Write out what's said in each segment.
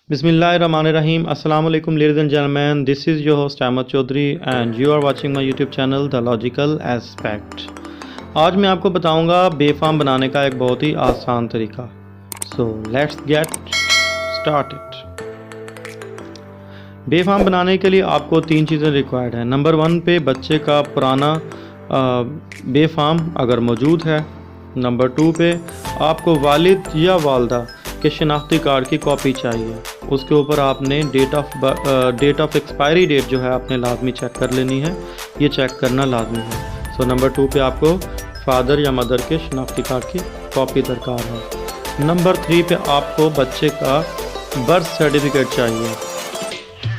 Bismillahirrahmanirrahim. Assalamu alaikum ladies and gentlemen. This is your host Ahmad Chaudhary and you are watching my YouTube channel The Logical Aspect. आज मैं आपको बताऊंगा बेफार्म बनाने का एक बहुत ही आसान तरीका. So let's get started. बेफार्म बनाने के लिए आपको तीन चीज़ें रिक्वायर्ड हैं. नंबर 1 पे बच्चे का पुराना बेफार्म अगर मौजूद है. नंबर 2 पे आपको वालिद या वालदा के शनाख्ती कार्ड की कॉपी चाहिए. उसके ऊपर आपने डेट ऑफ एक्सपायरी डेट जो है आपने लाजमी चेक कर लेनी है. ये चेक करना लाजमी है. सो नंबर 2 पे आपको फादर या मदर के शनाख्ती कार्ड की कॉपी दरकार है. नंबर 3 पे आपको बच्चे का बर्थ सर्टिफिकेट चाहिए.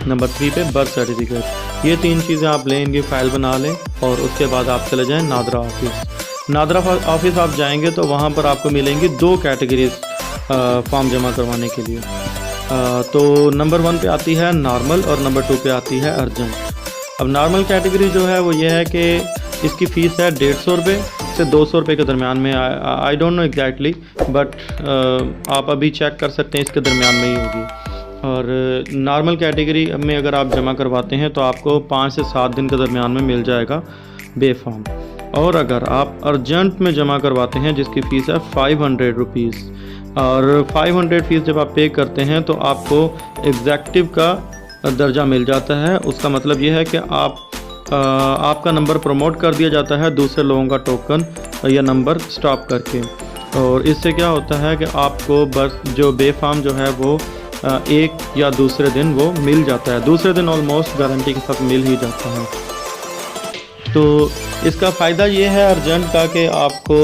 नंबर 3 पे बर्थ सर्टिफिकेट. ये तीन चीज़ें आप लें, इनकी फ़ाइल बना लें और उसके बाद आप चले जाएँ नादरा ऑफिस. नादरा ऑफिस आप जाएंगे तो वहाँ पर आपको मिलेंगी 2 कैटेगरीज फॉर्म जमा करवाने के लिए. तो नंबर 1 पे आती है नॉर्मल और नंबर 2 पे आती है अर्जेंट. अब नॉर्मल कैटेगरी जो है वो ये है कि इसकी फ़ीस है 150 रुपये से 200 रुपये के दरमियान में. I don't know exactly but आप अभी चेक कर सकते हैं, इसके दरमियान में ही होगी. और नॉर्मल कैटेगरी में अगर आप जमा करवाते हैं तो आपको 5 से 7 दिन के दरमियान में मिल जाएगा बेफार्म. और अगर आप अर्जेंट में जमा करवाते हैं जिसकी फ़ीस है 500 रुपीज़ और 500 फ़ीस जब आप पे करते हैं तो आपको एग्जेक्टिव का दर्जा मिल जाता है. उसका मतलब ये है कि आपका नंबर प्रमोट कर दिया जाता है दूसरे लोगों का टोकन या नंबर स्टॉप करके. और इससे क्या होता है कि आपको बस जो बेफार्म जो है वो एक या दूसरे दिन वो मिल जाता है. दूसरे दिन ऑलमोस्ट गारंटी के साथ मिल ही जाता है. तो इसका फ़ायदा ये है अर्जेंट का कि आपको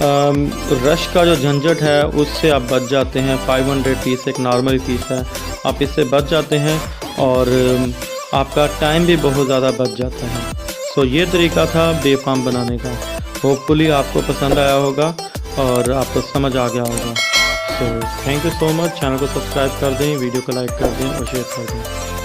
रश का जो झंझट है उससे आप बच जाते हैं. 500 फ़ीस एक नॉर्मल फ़ीस है, आप इससे बच जाते हैं और आपका टाइम भी बहुत ज़्यादा बच जाता है. सो ये तरीका था बेफार्म बनाने का. होपफुली आपको पसंद आया होगा और आपको समझ आ गया होगा. So thank you so much. Channel को सब्सक्राइब कर दें, वीडियो को लाइक कर दें और शेयर कर दें.